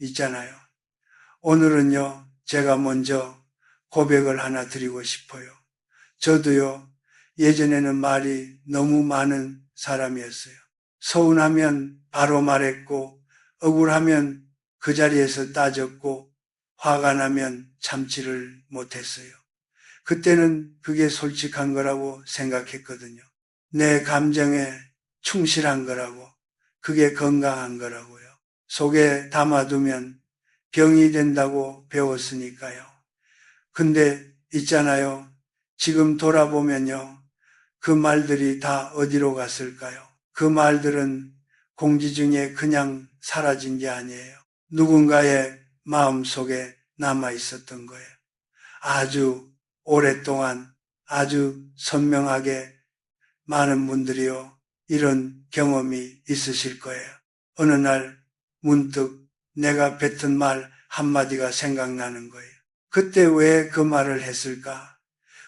있잖아요. 오늘은요, 제가 먼저 고백을 하나 드리고 싶어요. 저도요, 예전에는 말이 너무 많은 사람이었어요. 서운하면 바로 말했고, 억울하면 그 자리에서 따졌고, 화가 나면 참지를 못했어요. 그때는 그게 솔직한 거라고 생각했거든요. 내 감정에 충실한 거라고, 그게 건강한 거라고요. 속에 담아두면 병이 된다고 배웠으니까요. 근데 있잖아요. 지금 돌아보면요. 그 말들이 다 어디로 갔을까요? 그 말들은 공기 중에 그냥 사라진 게 아니에요. 누군가의 마음 속에 남아 있었던 거예요. 아주 오랫동안 아주 선명하게 많은 분들이요. 이런 경험이 있으실 거예요. 어느 날 문득 내가 뱉은 말 한마디가 생각나는 거예요. 그때 왜 그 말을 했을까?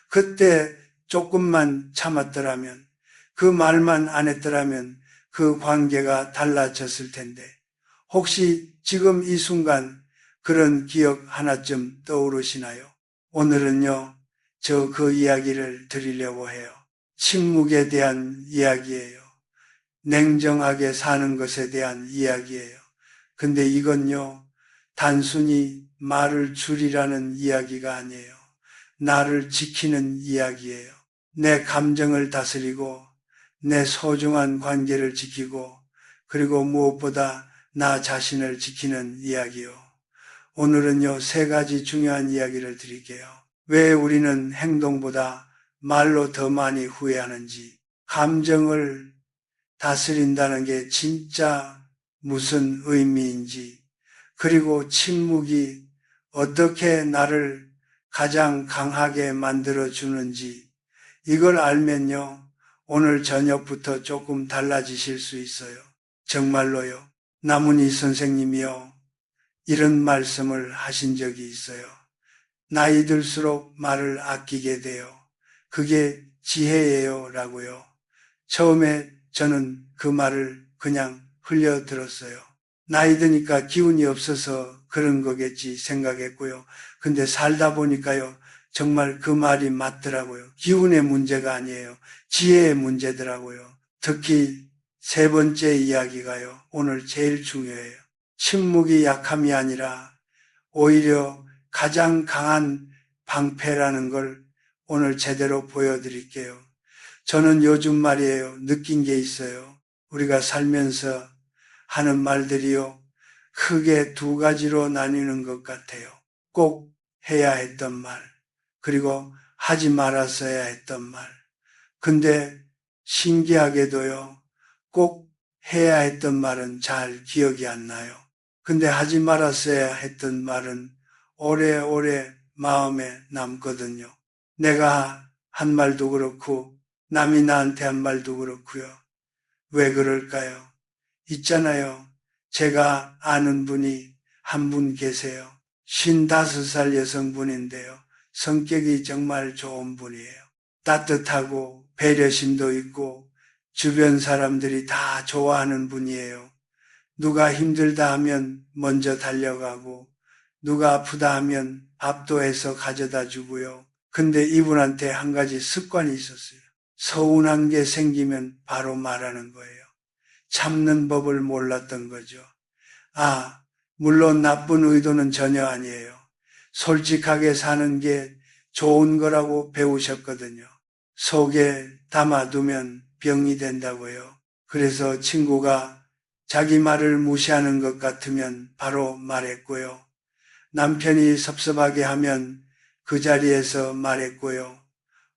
그때 조금만 참았더라면, 그 말만 안 했더라면 그 관계가 달라졌을 텐데, 혹시 지금 이 순간 그런 기억 하나쯤 떠오르시나요? 오늘은요, 저 그 이야기를 드리려고 해요. 침묵에 대한 이야기예요. 냉정하게 사는 것에 대한 이야기예요. 근데 이건요, 단순히 말을 줄이라는 이야기가 아니에요. 나를 지키는 이야기예요. 내 감정을 다스리고 내 소중한 관계를 지키고 그리고 무엇보다 나 자신을 지키는 이야기요. 오늘은요, 세 가지 중요한 이야기를 드릴게요. 왜 우리는 행동보다 말로 더 많이 후회하는지, 감정을 다스린다는 게 진짜 무슨 의미인지, 그리고 침묵이 어떻게 나를 가장 강하게 만들어주는지, 이걸 알면요, 오늘 저녁부터 조금 달라지실 수 있어요. 정말로요. 나문희 선생님이요, 이런 말씀을 하신 적이 있어요. 나이 들수록 말을 아끼게 돼요. 그게 지혜예요 라고요. 처음에 저는 그 말을 그냥 흘려들었어요. 나이 드니까 기운이 없어서 그런 거겠지 생각했고요. 근데 살다 보니까요, 정말 그 말이 맞더라고요. 기운의 문제가 아니에요. 지혜의 문제더라고요. 특히 세 번째 이야기가요, 오늘 제일 중요해요. 침묵이 약함이 아니라 오히려 가장 강한 방패라는 걸 오늘 제대로 보여드릴게요. 저는 요즘 말이에요. 느낀 게 있어요. 우리가 살면서 하는 말들이요. 크게 두 가지로 나뉘는 것 같아요. 꼭 해야 했던 말, 그리고 하지 말았어야 했던 말. 근데 신기하게도요. 꼭 해야 했던 말은 잘 기억이 안 나요. 근데 하지 말았어야 했던 말은 오래오래 마음에 남거든요. 내가 한 말도 그렇고 남이 나한테 한 말도 그렇고요. 왜 그럴까요? 있잖아요. 제가 아는 분이 한 분 계세요. 55살 여성분인데요. 성격이 정말 좋은 분이에요. 따뜻하고 배려심도 있고 주변 사람들이 다 좋아하는 분이에요. 누가 힘들다 하면 먼저 달려가고 누가 아프다 하면 밥도 해서 가져다 주고요. 근데 이분한테 한 가지 습관이 있었어요. 서운한 게 생기면 바로 말하는 거예요. 참는 법을 몰랐던 거죠. 물론 나쁜 의도는 전혀 아니에요. 솔직하게 사는 게 좋은 거라고 배우셨거든요. 속에 담아두면 병이 된다고요. 그래서 친구가 자기 말을 무시하는 것 같으면 바로 말했고요. 남편이 섭섭하게 하면 그 자리에서 말했고요.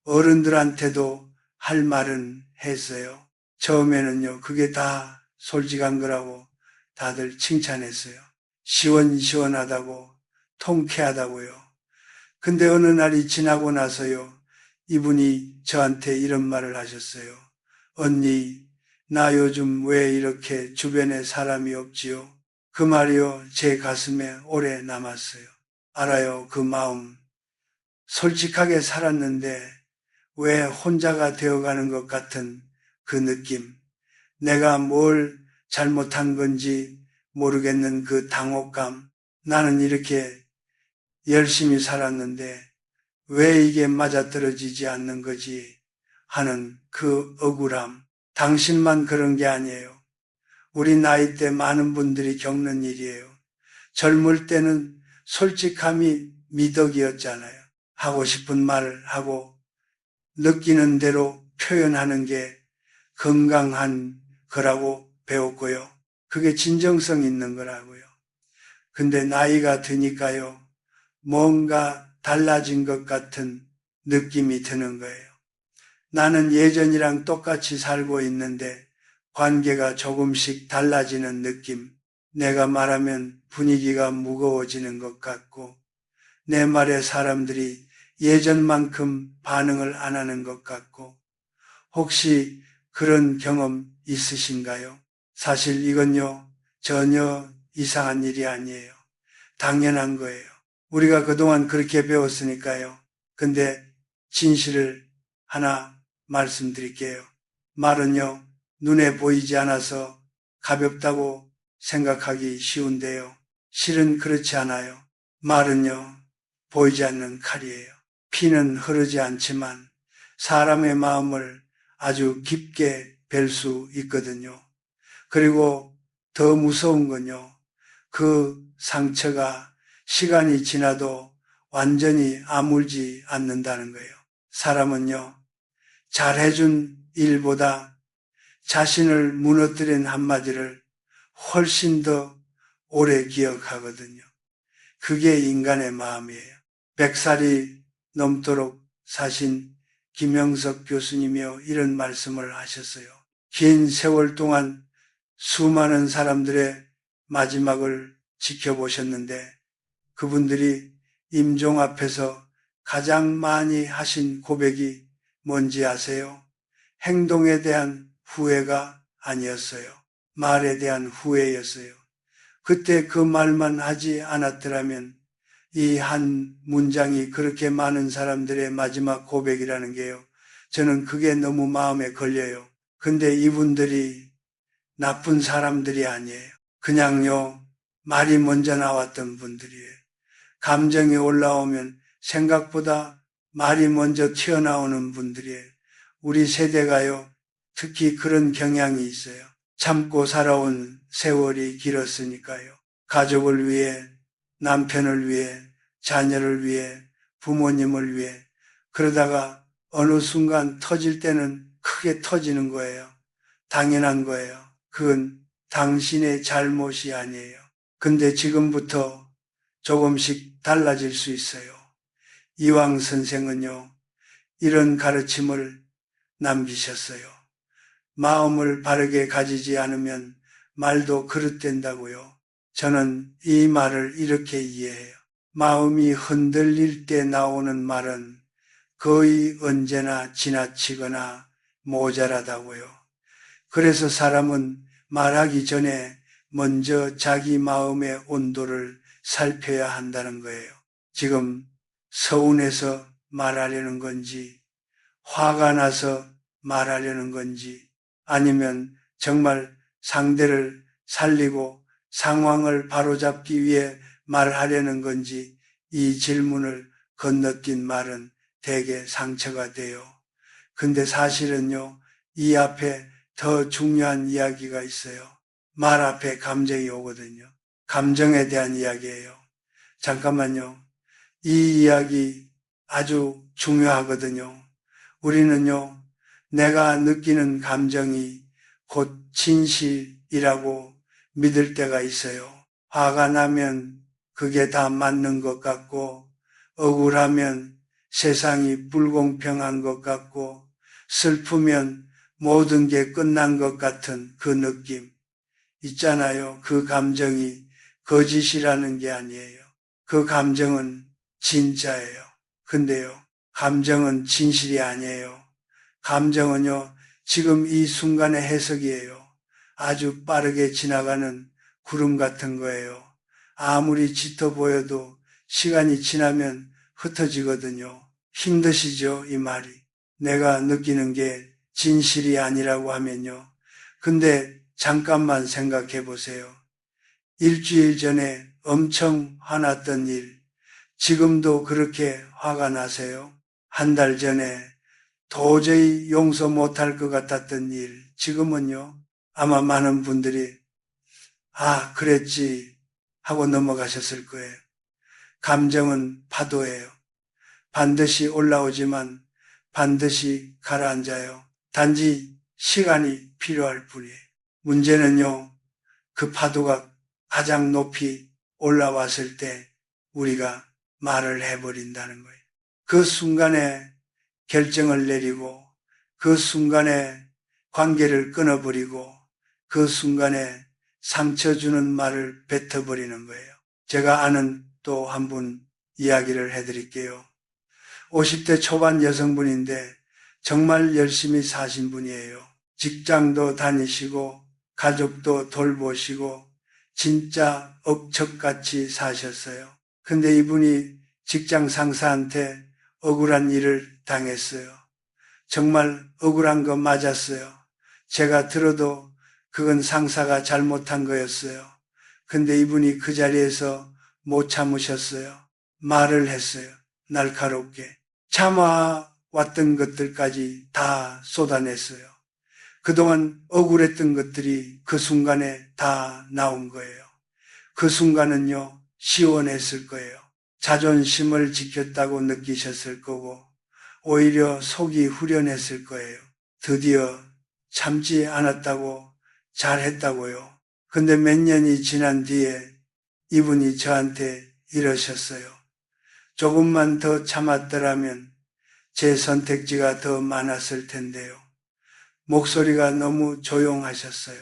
어른들한테도 할 말은 했어요. 처음에는요, 그게 다 솔직한 거라고 다들 칭찬했어요. 시원시원하다고, 통쾌하다고요. 근데 어느 날이 지나고 나서요, 이분이 저한테 이런 말을 하셨어요. 언니, 나 요즘 왜 이렇게 주변에 사람이 없지요? 그 말이요, 제 가슴에 오래 남았어요. 알아요, 그 마음. 솔직하게 살았는데 왜 혼자가 되어가는 것 같은 그 느낌. 내가 뭘 잘못한 건지, 모르겠는 그 당혹감, 나는 이렇게 열심히 살았는데 왜 이게 맞아떨어지지 않는 거지 하는 그 억울함. 당신만 그런 게 아니에요. 우리 나이 때 많은 분들이 겪는 일이에요. 젊을 때는 솔직함이 미덕이었잖아요. 하고 싶은 말을 하고 느끼는 대로 표현하는 게 건강한 거라고 배웠고요. 그게 진정성 있는 거라고요. 근데 나이가 드니까요. 뭔가 달라진 것 같은 느낌이 드는 거예요. 나는 예전이랑 똑같이 살고 있는데 관계가 조금씩 달라지는 느낌. 내가 말하면 분위기가 무거워지는 것 같고 내 말에 사람들이 예전만큼 반응을 안 하는 것 같고 혹시 그런 경험 있으신가요? 사실 이건요 전혀 이상한 일이 아니에요. 당연한 거예요. 우리가 그동안 그렇게 배웠으니까요. 근데 진실을 하나 말씀드릴게요. 말은요, 눈에 보이지 않아서 가볍다고 생각하기 쉬운데요. 실은 그렇지 않아요. 말은요, 보이지 않는 칼이에요. 피는 흐르지 않지만 사람의 마음을 아주 깊게 벨 수 있거든요. 그리고 더 무서운 건요, 그 상처가 시간이 지나도 완전히 아물지 않는다는 거예요. 사람은요, 잘해준 일보다 자신을 무너뜨린 한마디를 훨씬 더 오래 기억하거든요. 그게 인간의 마음이에요. 100살이 넘도록 사신 김영석 교수님이요, 이런 말씀을 하셨어요. 긴 세월 동안 수많은 사람들의 마지막을 지켜보셨는데 그분들이 임종 앞에서 가장 많이 하신 고백이 뭔지 아세요? 행동에 대한 후회가 아니었어요. 말에 대한 후회였어요. 그때 그 말만 하지 않았더라면 이 한 문장이 그렇게 많은 사람들의 마지막 고백이라는 게요. 저는 그게 너무 마음에 걸려요. 근데 이분들이 나쁜 사람들이 아니에요. 그냥요, 말이 먼저 나왔던 분들이에요. 감정이 올라오면 생각보다 말이 먼저 튀어나오는 분들이에요. 우리 세대가요, 특히 그런 경향이 있어요. 참고 살아온 세월이 길었으니까요. 가족을 위해, 남편을 위해, 자녀를 위해, 부모님을 위해, 그러다가 어느 순간 터질 때는 크게 터지는 거예요. 당연한 거예요. 그건 당신의 잘못이 아니에요. 근데 지금부터 조금씩 달라질 수 있어요. 이황 선생은요, 이런 가르침을 남기셨어요. 마음을 바르게 가지지 않으면 말도 그릇된다고요. 저는 이 말을 이렇게 이해해요. 마음이 흔들릴 때 나오는 말은 거의 언제나 지나치거나 모자라다고요. 그래서 사람은 말하기 전에 먼저 자기 마음의 온도를 살펴야 한다는 거예요. 지금 서운해서 말하려는 건지, 화가 나서 말하려는 건지, 아니면 정말 상대를 살리고 상황을 바로잡기 위해 말하려는 건지, 이 질문을 건너뛴 말은 대개 상처가 돼요. 근데 사실은요, 이 앞에 더 중요한 이야기가 있어요. 말 앞에 감정이 오거든요. 감정에 대한 이야기예요. 잠깐만요. 이 이야기 아주 중요하거든요. 우리는요, 내가 느끼는 감정이 곧 진실이라고 믿을 때가 있어요. 화가 나면 그게 다 맞는 것 같고, 억울하면 세상이 불공평한 것 같고, 슬프면 모든 게 끝난 것 같은 그 느낌 있잖아요. 그 감정이 거짓이라는 게 아니에요. 그 감정은 진짜예요. 근데요, 감정은 진실이 아니에요. 감정은요, 지금 이 순간의 해석이에요. 아주 빠르게 지나가는 구름 같은 거예요. 아무리 짙어 보여도 시간이 지나면 흩어지거든요. 힘드시죠, 이 말이. 내가 느끼는 게 진실이 아니라고 하면요. 근데 잠깐만 생각해 보세요. 일주일 전에 엄청 화났던 일, 지금도 그렇게 화가 나세요? 한 달 전에 도저히 용서 못할 것 같았던 일, 지금은요? 아마 많은 분들이 아, 그랬지 하고 넘어가셨을 거예요. 감정은 파도예요. 반드시 올라오지만 반드시 가라앉아요. 단지 시간이 필요할 뿐이에요. 문제는요, 그 파도가 가장 높이 올라왔을 때 우리가 말을 해버린다는 거예요. 그 순간에 결정을 내리고 그 순간에 관계를 끊어버리고 그 순간에 상처 주는 말을 뱉어버리는 거예요. 제가 아는 또 한 분 이야기를 해드릴게요. 50대 초반 여성분인데 정말 열심히 사신 분이에요. 직장도 다니시고 가족도 돌보시고 진짜 억척같이 사셨어요. 근데 이분이 직장 상사한테 억울한 일을 당했어요. 정말 억울한 거 맞았어요. 제가 들어도 그건 상사가 잘못한 거였어요. 근데 이분이 그 자리에서 못 참으셨어요. 말을 했어요. 날카롭게. 참아왔던 것들까지 다 쏟아냈어요. 그동안 억울했던 것들이 그 순간에 다 나온 거예요. 그 순간은요, 시원했을 거예요. 자존심을 지켰다고 느끼셨을 거고, 오히려 속이 후련했을 거예요. 드디어 참지 않았다고 잘했다고요. 근데 몇 년이 지난 뒤에 이분이 저한테 이러셨어요. 조금만 더 참았더라면 제 선택지가 더 많았을 텐데요. 목소리가 너무 조용하셨어요.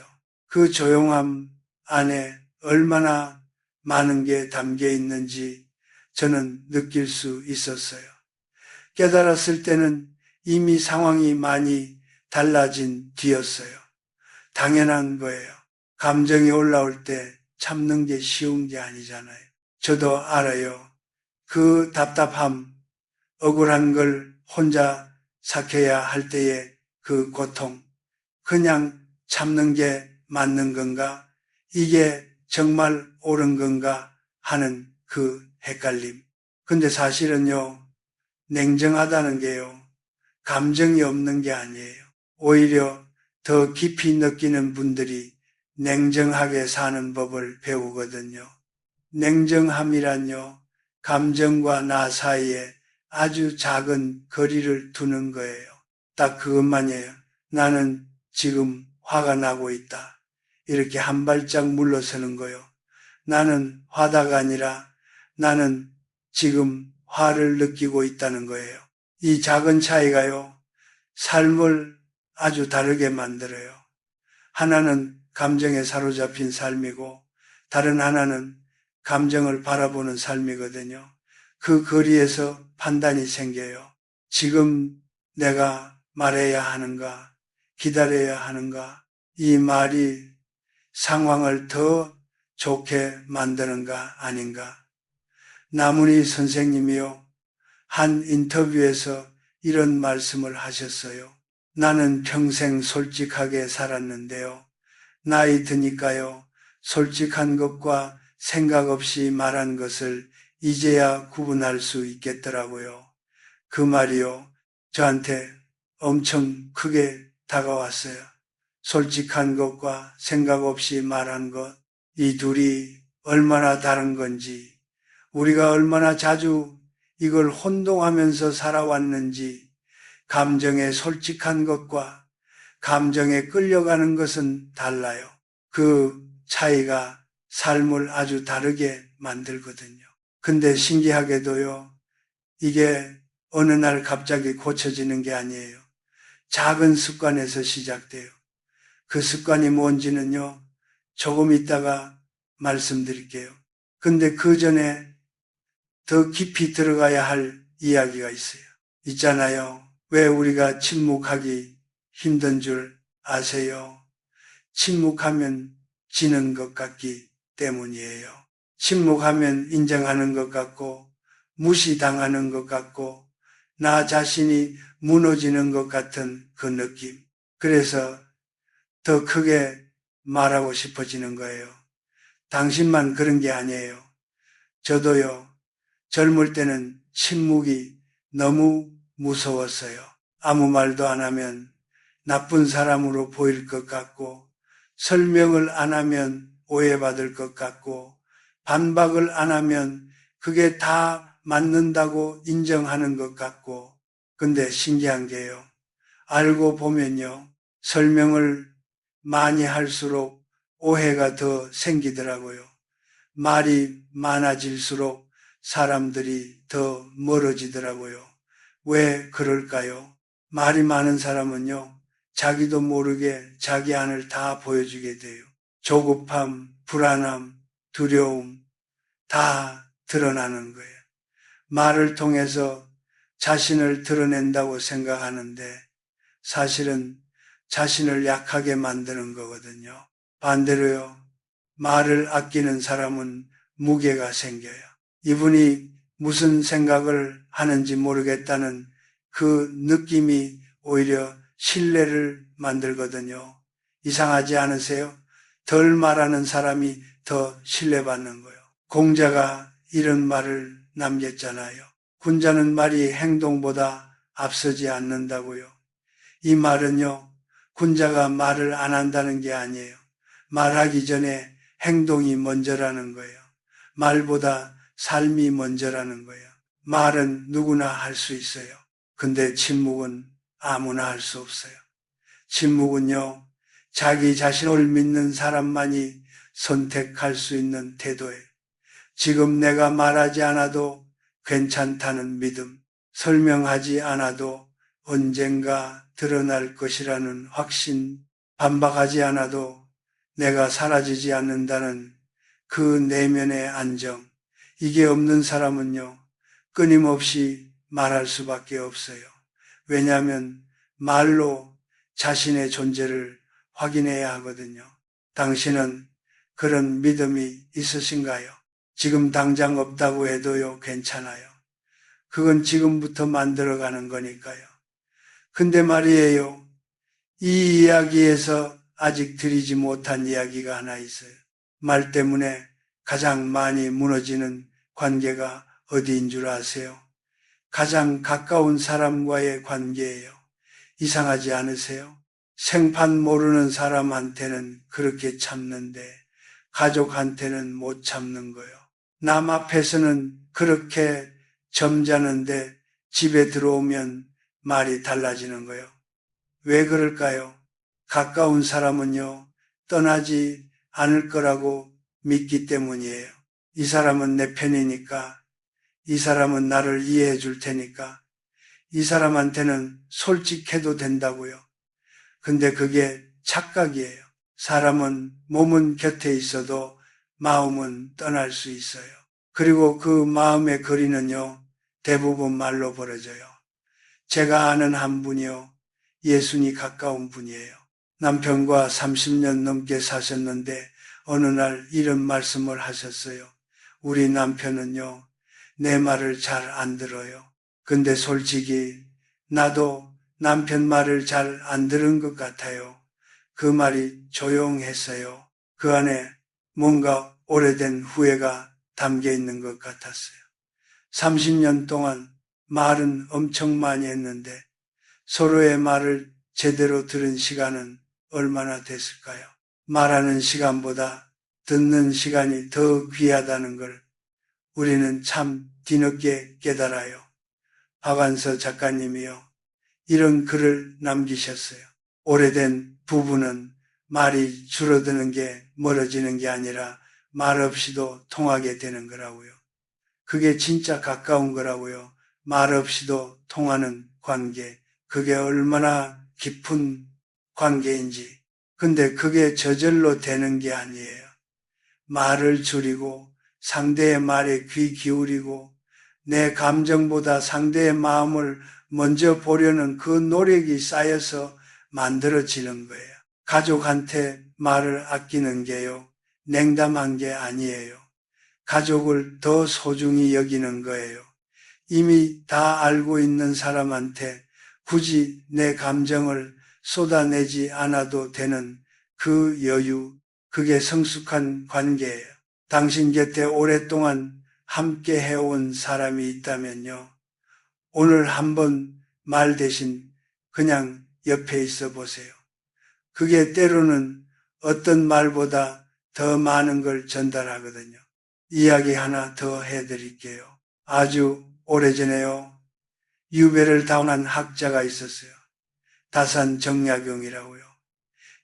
그 조용함 안에 얼마나 많은 게 담겨 있는지 저는 느낄 수 있었어요. 깨달았을 때는 이미 상황이 많이 달라진 뒤였어요. 당연한 거예요. 감정이 올라올 때 참는 게 쉬운 게 아니잖아요. 저도 알아요. 그 답답함, 억울한 걸 혼자 삭혀야 할 때의 그 고통, 그냥 참는 게 맞는 건가? 이게 정말 옳은 건가? 하는 그 헷갈림. 근데 사실은요, 냉정하다는 게요, 감정이 없는 게 아니에요. 오히려 더 깊이 느끼는 분들이 냉정하게 사는 법을 배우거든요. 냉정함이란요, 감정과 나 사이에 아주 작은 거리를 두는 거예요. 딱 그것만이에요. 나는 지금 화가 나고 있다. 이렇게 한 발짝 물러서는 거요. 나는 화다가 아니라 나는 지금 화를 느끼고 있다는 거예요. 이 작은 차이가요, 삶을 아주 다르게 만들어요. 하나는 감정에 사로잡힌 삶이고 다른 하나는 감정을 바라보는 삶이거든요. 그 거리에서 판단이 생겨요. 지금 내가 말해야 하는가, 기다려야 하는가, 이 말이 상황을 더 좋게 만드는가 아닌가. 나문희 선생님이요, 한 인터뷰에서 이런 말씀을 하셨어요. 나는 평생 솔직하게 살았는데요. 나이 드니까요, 솔직한 것과 생각 없이 말한 것을 이제야 구분할 수 있겠더라고요. 그 말이요, 저한테 엄청 크게 다가왔어요. 솔직한 것과 생각 없이 말한 것, 이 둘이 얼마나 다른 건지, 우리가 얼마나 자주 이걸 혼동하면서 살아왔는지, 감정에 솔직한 것과 감정에 끌려가는 것은 달라요. 그 차이가 삶을 아주 다르게 만들거든요. 근데 신기하게도요, 이게 어느 날 갑자기 고쳐지는 게 아니에요. 작은 습관에서 시작돼요. 그 습관이 뭔지는요, 조금 있다가 말씀드릴게요. 근데 그 전에 더 깊이 들어가야 할 이야기가 있어요. 있잖아요. 왜 우리가 침묵하기 힘든 줄 아세요? 침묵하면 지는 것 같기 때문이에요. 침묵하면 인정하는 것 같고, 무시당하는 것 같고, 나 자신이 무너지는 것 같은 그 느낌. 그래서 더 크게 말하고 싶어지는 거예요. 당신만 그런 게 아니에요. 저도요, 젊을 때는 침묵이 너무 무서웠어요. 아무 말도 안 하면 나쁜 사람으로 보일 것 같고, 설명을 안 하면 오해받을 것 같고, 반박을 안 하면 그게 다 맞는다고 인정하는 것 같고, 근데 신기한 게요. 알고 보면요, 설명을 많이 할수록 오해가 더 생기더라고요. 말이 많아질수록 사람들이 더 멀어지더라고요. 왜 그럴까요? 말이 많은 사람은요, 자기도 모르게 자기 안을 다 보여주게 돼요. 조급함, 불안함, 두려움 다 드러나는 거예요. 말을 통해서 자신을 드러낸다고 생각하는데 사실은 자신을 약하게 만드는 거거든요. 반대로요, 말을 아끼는 사람은 무게가 생겨요. 이분이 무슨 생각을 하는지 모르겠다는 그 느낌이 오히려 신뢰를 만들거든요. 이상하지 않으세요? 덜 말하는 사람이 더 신뢰받는 거예요. 공자가 이런 말을 남겼잖아요. 군자는 말이 행동보다 앞서지 않는다고요. 이 말은요, 군자가 말을 안 한다는 게 아니에요. 말하기 전에 행동이 먼저라는 거예요. 말보다 삶이 먼저라는 거예요. 말은 누구나 할 수 있어요. 근데 침묵은 아무나 할 수 없어요. 침묵은요, 자기 자신을 믿는 사람만이 선택할 수 있는 태도예요. 지금 내가 말하지 않아도 괜찮다는 믿음, 설명하지 않아도 언젠가 드러날 것이라는 확신, 반박하지 않아도 내가 사라지지 않는다는 그 내면의 안정, 이게 없는 사람은요, 끊임없이 말할 수밖에 없어요. 왜냐하면 말로 자신의 존재를 확인해야 하거든요. 당신은 그런 믿음이 있으신가요? 지금 당장 없다고 해도요, 괜찮아요. 그건 지금부터 만들어가는 거니까요. 근데 말이에요, 이 이야기에서 아직 드리지 못한 이야기가 하나 있어요. 말 때문에 가장 많이 무너지는 관계가 어디인 줄 아세요? 가장 가까운 사람과의 관계예요. 이상하지 않으세요? 생판 모르는 사람한테는 그렇게 참는데 가족한테는 못 참는 거예요. 남 앞에서는 그렇게 점잖은데 집에 들어오면 말이 달라지는 거예요. 왜 그럴까요? 가까운 사람은요, 떠나지 않을 거라고 믿기 때문이에요. 이 사람은 내 편이니까, 이 사람은 나를 이해해 줄 테니까, 이 사람한테는 솔직해도 된다고요. 근데 그게 착각이에요. 사람은 몸은 곁에 있어도 마음은 떠날 수 있어요. 그리고 그 마음의 거리는요, 대부분 말로 벌어져요. 제가 아는 한 분이요, 예순이 가까운 분이에요. 남편과 30년 넘게 사셨는데 어느 날 이런 말씀을 하셨어요. 우리 남편은요, 내 말을 잘 안 들어요. 근데 솔직히 나도 남편 말을 잘 안 들은 것 같아요. 그 말이 조용했어요. 그 안에 뭔가 오래된 후회가 담겨 있는 것 같았어요. 30년 동안 말은 엄청 많이 했는데 서로의 말을 제대로 들은 시간은 얼마나 됐을까요? 말하는 시간보다 듣는 시간이 더 귀하다는 걸 우리는 참 뒤늦게 깨달아요. 박완서 작가님이요, 이런 글을 남기셨어요. 오래된 부부는 말이 줄어드는 게 멀어지는 게 아니라 말 없이도 통하게 되는 거라고요. 그게 진짜 가까운 거라고요. 말 없이도 통하는 관계. 그게 얼마나 깊은 관계인지. 근데 그게 저절로 되는 게 아니에요. 말을 줄이고 상대의 말에 귀 기울이고 내 감정보다 상대의 마음을 먼저 보려는 그 노력이 쌓여서 만들어지는 거예요. 가족한테 말을 아끼는 게요, 냉담한 게 아니에요. 가족을 더 소중히 여기는 거예요. 이미 다 알고 있는 사람한테 굳이 내 감정을 쏟아내지 않아도 되는 그 여유, 그게 성숙한 관계예요. 당신 곁에 오랫동안 함께 해온 사람이 있다면요. 오늘 한번 말 대신 그냥 옆에 있어 보세요. 그게 때로는 어떤 말보다 더 많은 걸 전달하거든요. 이야기 하나 더 해드릴게요. 아주 오래전에요. 유배를 당한 학자가 있었어요. 다산 정약용이라고요.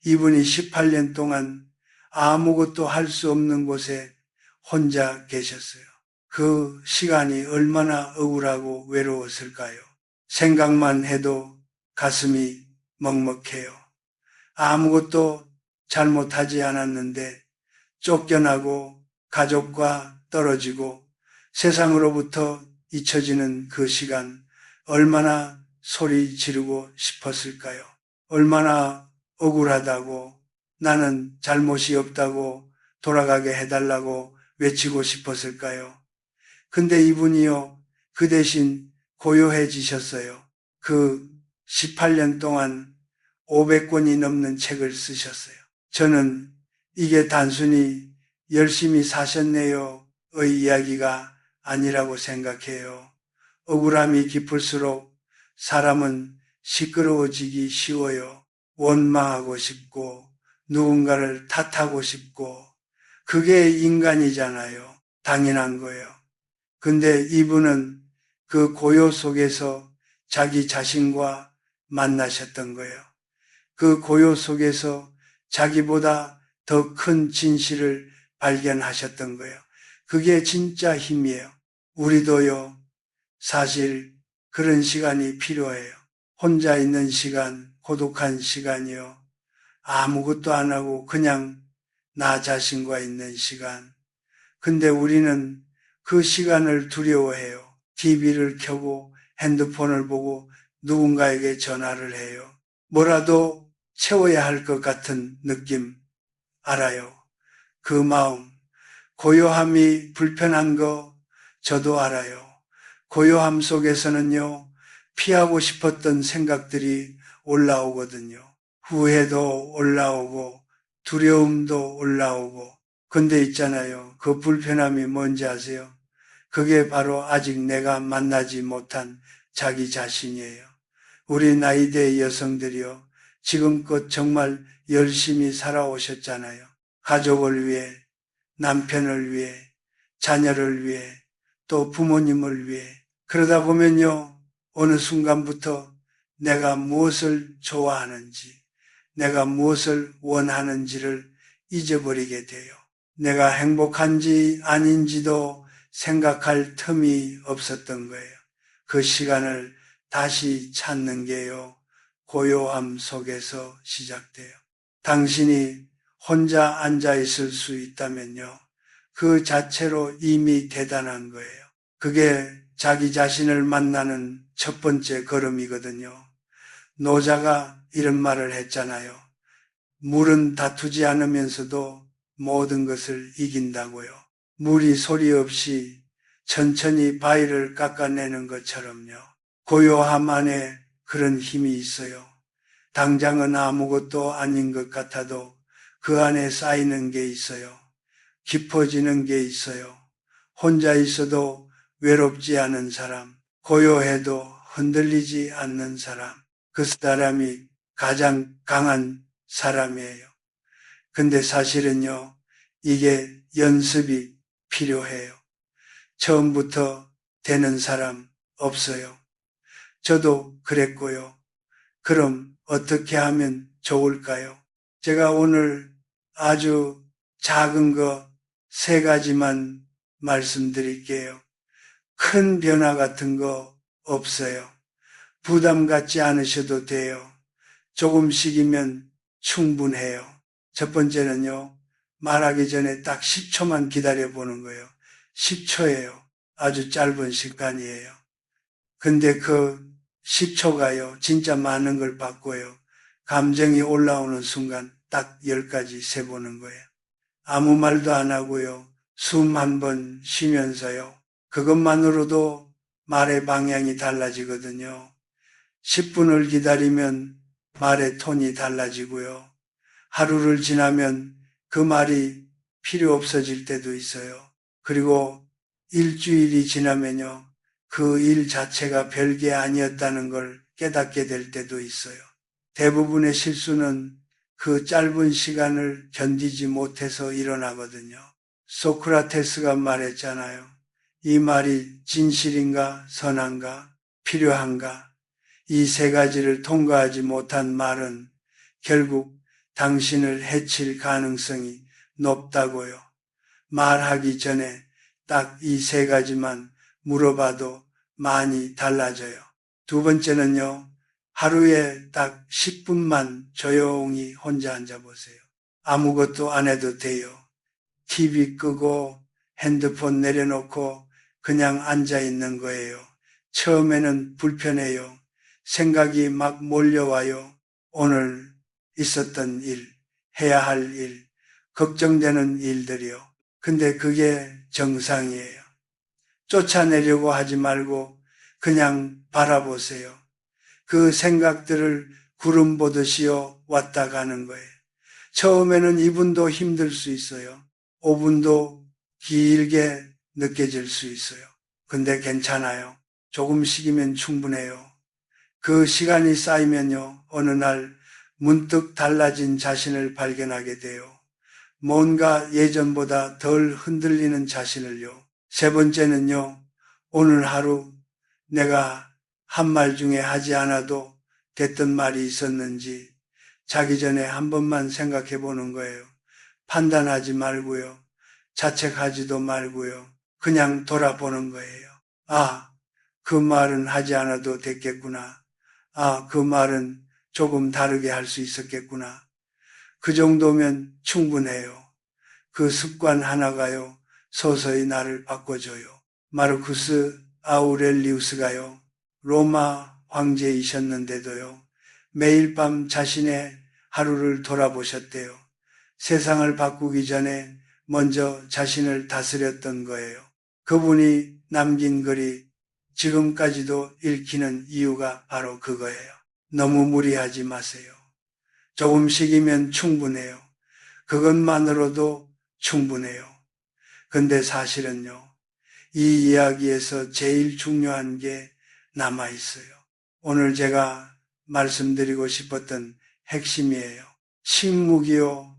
이분이 18년 동안 아무것도 할 수 없는 곳에 혼자 계셨어요. 그 시간이 얼마나 억울하고 외로웠을까요? 생각만 해도 가슴이 먹먹해요. 아무것도 잘못하지 않았는데 쫓겨나고 가족과 떨어지고 세상으로부터 잊혀지는 그 시간 얼마나 소리 지르고 싶었을까요? 얼마나 억울하다고 나는 잘못이 없다고 돌아가게 해달라고 외치고 싶었을까요? 근데 이분이요, 그 대신 고요해지셨어요. 그 18년 동안 500권이 넘는 책을 쓰셨어요. 저는 이게 단순히 열심히 사셨네요의 이야기가 아니라고 생각해요. 억울함이 깊을수록 사람은 시끄러워지기 쉬워요. 원망하고 싶고 누군가를 탓하고 싶고 그게 인간이잖아요. 당연한 거예요. 근데 이분은 그 고요 속에서 자기 자신과 만나셨던 거예요. 그 고요 속에서 자기보다 더 큰 진실을 발견하셨던 거예요. 그게 진짜 힘이에요. 우리도요, 사실 그런 시간이 필요해요. 혼자 있는 시간, 고독한 시간이요. 아무것도 안 하고 그냥 나 자신과 있는 시간. 근데 우리는 그 시간을 두려워해요. TV를 켜고 핸드폰을 보고 누군가에게 전화를 해요. 뭐라도 채워야 할 것 같은 느낌 알아요. 그 마음, 고요함이 불편한 거 저도 알아요. 고요함 속에서는요, 피하고 싶었던 생각들이 올라오거든요. 후회도 올라오고 두려움도 올라오고 근데 있잖아요. 그 불편함이 뭔지 아세요? 그게 바로 아직 내가 만나지 못한 자기 자신이에요. 우리 나이대 여성들이요. 지금껏 정말 열심히 살아오셨잖아요. 가족을 위해, 남편을 위해, 자녀를 위해, 또 부모님을 위해. 그러다 보면요. 어느 순간부터 내가 무엇을 좋아하는지, 내가 무엇을 원하는지를 잊어버리게 돼요. 내가 행복한지 아닌지도 생각할 틈이 없었던 거예요. 그 시간을 다시 찾는 게요. 고요함 속에서 시작돼요. 당신이 혼자 앉아 있을 수 있다면요. 그 자체로 이미 대단한 거예요. 그게 자기 자신을 만나는 첫 번째 걸음이거든요. 노자가 이런 말을 했잖아요. 물은 다투지 않으면서도 모든 것을 이긴다고요. 물이 소리 없이 천천히 바위를 깎아내는 것처럼요. 고요함 안에 그런 힘이 있어요. 당장은 아무것도 아닌 것 같아도 그 안에 쌓이는 게 있어요. 깊어지는 게 있어요. 혼자 있어도 외롭지 않은 사람, 고요해도 흔들리지 않는 사람, 그 사람이 가장 강한 사람이에요. 근데 사실은요, 이게 연습이 필요해요. 처음부터 되는 사람 없어요. 저도 그랬고요. 그럼 어떻게 하면 좋을까요? 제가 오늘 아주 작은 거 3가지만 말씀드릴게요. 큰 변화 같은 거 없어요. 부담 갖지 않으셔도 돼요. 조금씩이면 충분해요. 첫 번째는요, 말하기 전에 딱 10초만 기다려 보는 거예요. 10초예요. 아주 짧은 시간이에요. 근데 그 10초가요, 진짜 많은 걸 바꿔요. 감정이 올라오는 순간 딱 10가지 세보는 거예요. 아무 말도 안 하고요. 숨 한 번 쉬면서요. 그것만으로도 말의 방향이 달라지거든요. 10분을 기다리면 말의 톤이 달라지고요. 하루를 지나면 그 말이 필요 없어질 때도 있어요. 그리고 일주일이 지나면요. 그 일 자체가 별게 아니었다는 걸 깨닫게 될 때도 있어요. 대부분의 실수는 그 짧은 시간을 견디지 못해서 일어나거든요. 소크라테스가 말했잖아요. 이 말이 진실인가, 선한가, 필요한가? 이 세 가지를 통과하지 못한 말은 결국 당신을 해칠 가능성이 높다고요. 말하기 전에 딱 이 세 가지만 물어봐도 많이 달라져요. 두 번째는요, 하루에 딱 10분만 조용히 혼자 앉아보세요. 아무것도 안 해도 돼요. TV 끄고 핸드폰 내려놓고 그냥 앉아 있는 거예요. 처음에는 불편해요. 생각이 막 몰려와요. 오늘 있었던 일, 해야 할 일, 걱정되는 일들이요. 근데 그게 정상이에요. 쫓아내려고 하지 말고 그냥 바라보세요. 그 생각들을 구름 보듯이요 왔다 가는 거예요. 처음에는 2분도 힘들 수 있어요. 5분도 길게 느껴질 수 있어요. 근데 괜찮아요. 조금씩이면 충분해요. 그 시간이 쌓이면요, 어느 날 문득 달라진 자신을 발견하게 돼요. 뭔가 예전보다 덜 흔들리는 자신을요. 세 번째는요, 오늘 하루 내가 한 말 중에 하지 않아도 됐던 말이 있었는지 자기 전에 한 번만 생각해 보는 거예요. 판단하지 말고요. 자책하지도 말고요. 그냥 돌아보는 거예요. 아, 그 말은 하지 않아도 됐겠구나. 아, 그 말은 조금 다르게 할 수 있었겠구나. 그 정도면 충분해요. 그 습관 하나가요, 서서히 나를 바꿔줘요. 마르쿠스 아우렐리우스가요, 로마 황제이셨는데도요, 매일 밤 자신의 하루를 돌아보셨대요. 세상을 바꾸기 전에 먼저 자신을 다스렸던 거예요. 그분이 남긴 글이 지금까지도 읽히는 이유가 바로 그거예요. 너무 무리하지 마세요. 조금씩이면 충분해요. 그것만으로도 충분해요. 근데 사실은요, 이 이야기에서 제일 중요한 게 남아있어요. 오늘 제가 말씀드리고 싶었던 핵심이에요. 침묵이요,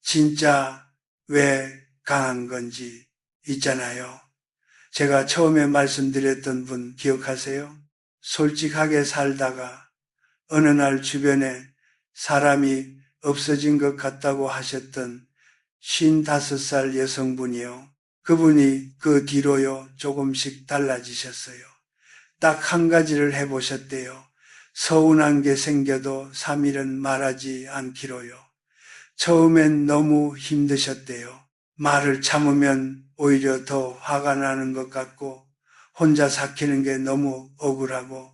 진짜 왜 강한 건지 있잖아요. 제가 처음에 말씀드렸던 분 기억하세요? 솔직하게 살다가 어느 날 주변에 사람이 없어진 것 같다고 하셨던 55살 여성분이요. 그분이 그 뒤로요, 조금씩 달라지셨어요. 딱 한 가지를 해보셨대요. 서운한 게 생겨도 3일은 말하지 않기로요. 처음엔 너무 힘드셨대요. 말을 참으면 오히려 더 화가 나는 것 같고 혼자 삭히는 게 너무 억울하고,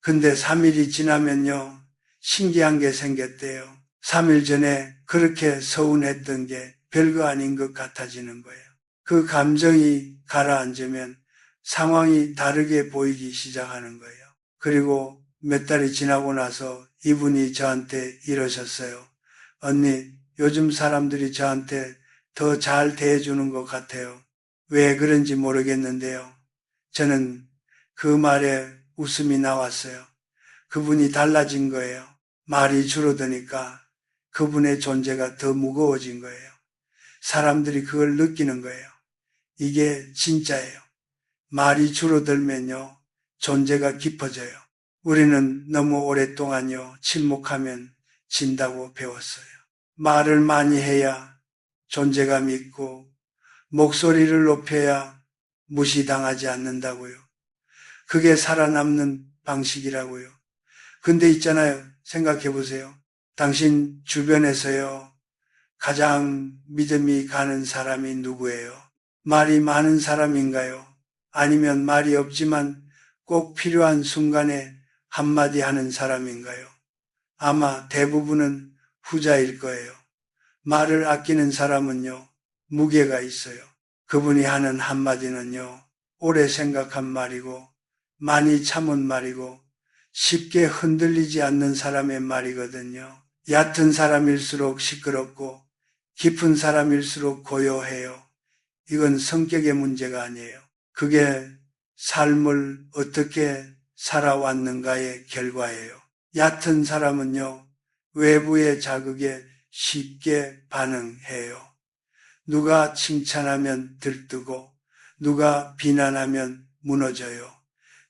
근데 3일이 지나면요, 신기한 게 생겼대요. 3일 전에 그렇게 서운했던 게 별거 아닌 것 같아지는 거예요. 그 감정이 가라앉으면 상황이 다르게 보이기 시작하는 거예요. 그리고 몇 달이 지나고 나서 이분이 저한테 이러셨어요. 언니, 요즘 사람들이 저한테 더 잘 대해주는 것 같아요. 왜 그런지 모르겠는데요. 저는 그 말에 웃음이 나왔어요. 그분이 달라진 거예요. 말이 줄어드니까 그분의 존재가 더 무거워진 거예요. 사람들이 그걸 느끼는 거예요. 이게 진짜예요. 말이 줄어들면요, 존재가 깊어져요. 우리는 너무 오랫동안요, 침묵하면 진다고 배웠어요. 말을 많이 해야 존재감 있고, 목소리를 높여야 무시당하지 않는다고요. 그게 살아남는 방식이라고요. 근데 있잖아요. 생각해 보세요. 당신 주변에서요, 가장 믿음이 가는 사람이 누구예요? 말이 많은 사람인가요? 아니면 말이 없지만 꼭 필요한 순간에 한마디 하는 사람인가요? 아마 대부분은 후자일 거예요. 말을 아끼는 사람은요, 무게가 있어요. 그분이 하는 한마디는요, 오래 생각한 말이고, 많이 참은 말이고, 쉽게 흔들리지 않는 사람의 말이거든요. 얕은 사람일수록 시끄럽고, 깊은 사람일수록 고요해요. 이건 성격의 문제가 아니에요. 그게 삶을 어떻게 살아왔는가의 결과예요. 얕은 사람은요, 외부의 자극에 쉽게 반응해요. 누가 칭찬하면 들뜨고 누가 비난하면 무너져요.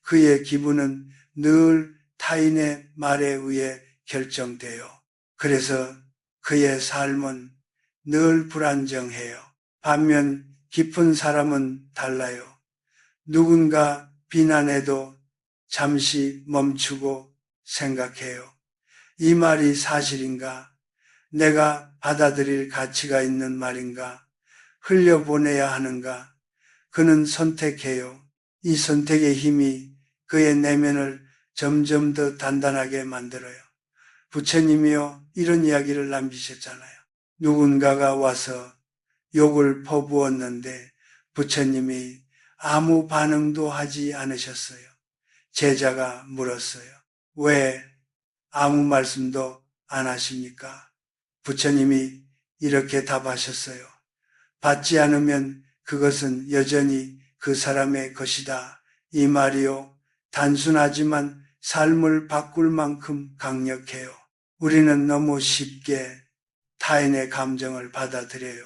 그의 기분은 늘 타인의 말에 의해 결정돼요. 그래서 그의 삶은 늘 불안정해요. 반면 깊은 사람은 달라요. 누군가 비난해도 잠시 멈추고 생각해요. 이 말이 사실인가? 내가 받아들일 가치가 있는 말인가? 흘려보내야 하는가? 그는 선택해요. 이 선택의 힘이 그의 내면을 점점 더 단단하게 만들어요. 부처님이요, 이런 이야기를 남기셨잖아요. 누군가가 와서 욕을 퍼부었는데 부처님이 아무 반응도 하지 않으셨어요. 제자가 물었어요. 왜 아무 말씀도 안 하십니까? 부처님이 이렇게 답하셨어요. 받지 않으면 그것은 여전히 그 사람의 것이다. 이 말이요, 단순하지만 삶을 바꿀 만큼 강력해요. 우리는 너무 쉽게 타인의 감정을 받아들여요.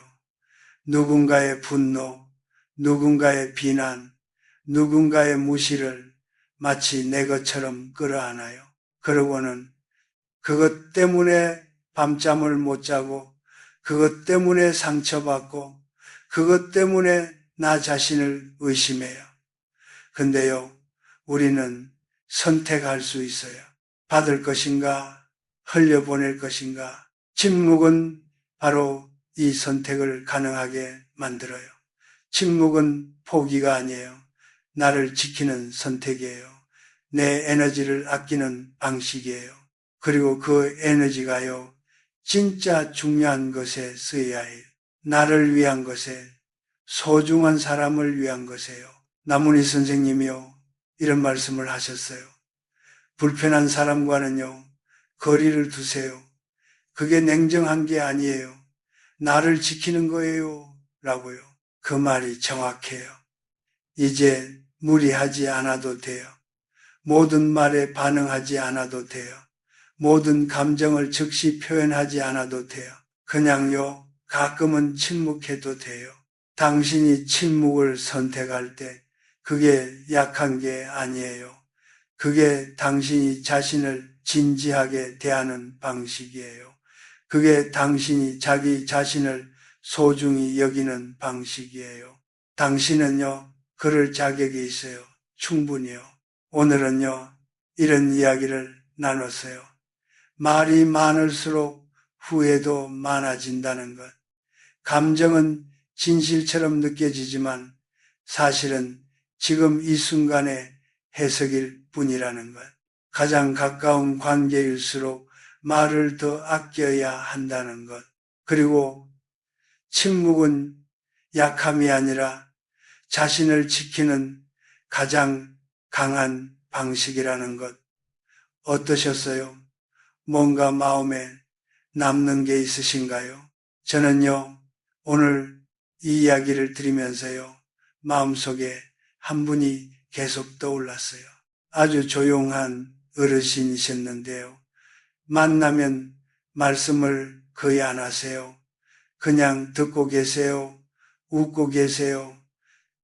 누군가의 분노, 누군가의 비난, 누군가의 무시를 마치 내 것처럼 끌어안아요. 그러고는 그것 때문에 밤잠을 못 자고, 그것 때문에 상처받고, 그것 때문에 나 자신을 의심해요. 근데요, 우리는 선택할 수 있어요. 받을 것인가, 흘려보낼 것인가. 침묵은 바로 이 선택을 가능하게 만들어요. 침묵은 포기가 아니에요. 나를 지키는 선택이에요. 내 에너지를 아끼는 방식이에요. 그리고 그 에너지가요, 진짜 중요한 것에 쓰여야 해요. 나를 위한 것에, 소중한 사람을 위한 것에요. 나문희 선생님이요, 이런 말씀을 하셨어요. 불편한 사람과는요, 거리를 두세요. 그게 냉정한 게 아니에요. 나를 지키는 거예요. 라고요. 그 말이 정확해요. 이제 무리하지 않아도 돼요. 모든 말에 반응하지 않아도 돼요. 모든 감정을 즉시 표현하지 않아도 돼요. 그냥요, 가끔은 침묵해도 돼요. 당신이 침묵을 선택할 때 그게 약한 게 아니에요. 그게 당신이 자신을 진지하게 대하는 방식이에요. 그게 당신이 자기 자신을 소중히 여기는 방식이에요. 당신은요, 그럴 자격이 있어요. 충분히요. 오늘은요, 이런 이야기를 나눴어요. 말이 많을수록 후회도 많아진다는 것. 감정은 진실처럼 느껴지지만 사실은 지금 이 순간의 해석일 뿐이라는 것. 가장 가까운 관계일수록 말을 더 아껴야 한다는 것. 그리고 침묵은 약함이 아니라 자신을 지키는 가장 강한 방식이라는 것. 어떠셨어요? 뭔가 마음에 남는 게 있으신가요? 저는요, 오늘 이 이야기를 들으면서요, 마음속에 한 분이 계속 떠올랐어요. 아주 조용한 어르신이셨는데요. 만나면 말씀을 거의 안 하세요. 그냥 듣고 계세요. 웃고 계세요.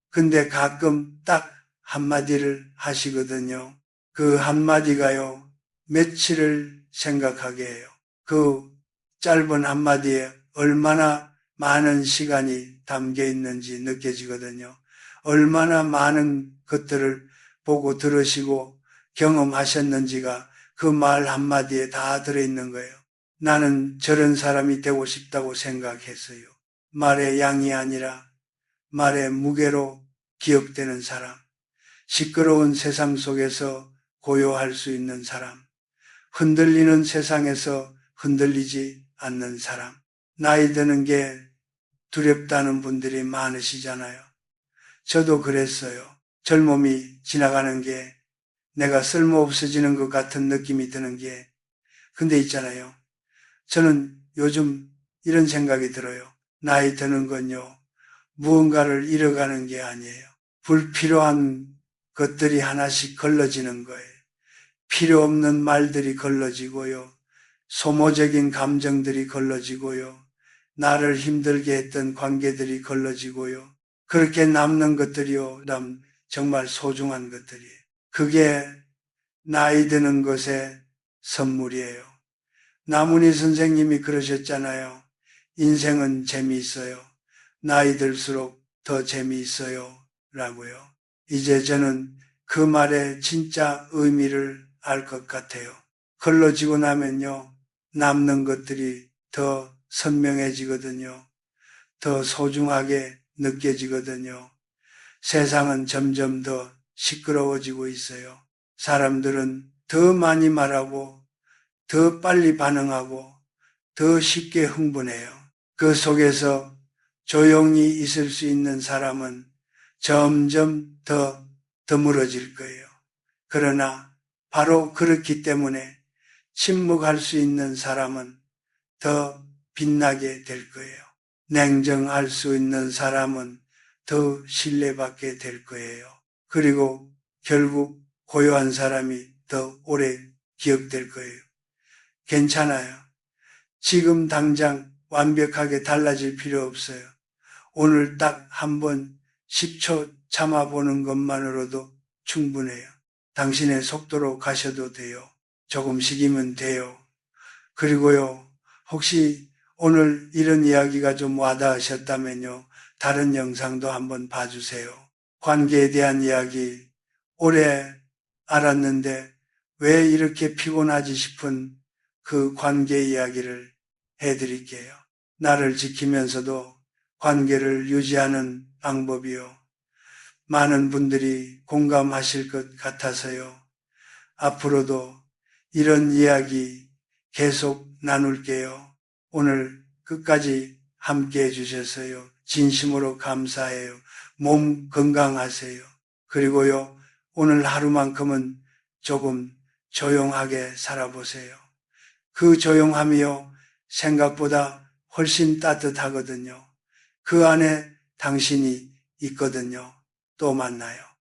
근데 가끔 딱 한마디를 하시거든요. 그 한마디가요, 며칠을 생각하게 해요. 그 짧은 한마디에 얼마나 많은 시간이 담겨 있는지 느껴지거든요. 얼마나 많은 것들을 보고 들으시고 경험하셨는지가 그 말 한마디에 다 들어있는 거예요. 나는 저런 사람이 되고 싶다고 생각했어요. 말의 양이 아니라 말의 무게로 기억되는 사람, 시끄러운 세상 속에서 고요할 수 있는 사람, 흔들리는 세상에서 흔들리지 않는 사람, 나이 드는 게 두렵다는 분들이 많으시잖아요. 저도 그랬어요. 젊음이 지나가는 게 내가 쓸모없어지는 것 같은 느낌이 드는 게, 근데 있잖아요. 저는 요즘 이런 생각이 들어요. 나이 드는 건요, 무언가를 잃어가는 게 아니에요. 불필요한 것들이 하나씩 걸러지는 거예요. 필요 없는 말들이 걸러지고요. 소모적인 감정들이 걸러지고요. 나를 힘들게 했던 관계들이 걸러지고요. 그렇게 남는 것들이요, 정말 소중한 것들이에요. 그게 나이 드는 것의 선물이에요. 나문희 선생님이 그러셨잖아요. 인생은 재미있어요. 나이 들수록 더 재미있어요. 라고요. 이제 저는 그 말의 진짜 의미를 알 것 같아요. 걸러지고 나면요, 남는 것들이 더 선명해지거든요. 더 소중하게 느껴지거든요. 세상은 점점 더 시끄러워지고 있어요. 사람들은 더 많이 말하고, 더 빨리 반응하고, 더 쉽게 흥분해요. 그 속에서 조용히 있을 수 있는 사람은 점점 더 드물어질 거예요. 그러나 바로 그렇기 때문에 침묵할 수 있는 사람은 더 빛나게 될 거예요. 냉정할 수 있는 사람은 더 신뢰받게 될 거예요. 그리고 결국 고요한 사람이 더 오래 기억될 거예요. 괜찮아요. 지금 당장 완벽하게 달라질 필요 없어요. 오늘 딱 한번 10초 참아보는 것만으로도 충분해요. 당신의 속도로 가셔도 돼요. 조금씩이면 돼요. 그리고요, 혹시 오늘 이런 이야기가 좀 와닿으셨다면요, 다른 영상도 한번 봐주세요. 관계에 대한 이야기, 오래 알았는데 왜 이렇게 피곤하지 싶은 그 관계 이야기를 해드릴게요. 나를 지키면서도 관계를 유지하는 방법이요. 많은 분들이 공감하실 것 같아서요. 앞으로도 이런 이야기 계속 나눌게요. 오늘 끝까지 함께 해주셔서요. 진심으로 감사해요. 몸 건강하세요. 그리고요, 오늘 하루만큼은 조금 조용하게 살아보세요. 그 조용함이요, 생각보다 훨씬 따뜻하거든요. 그 안에 당신이 있거든요. 또 만나요.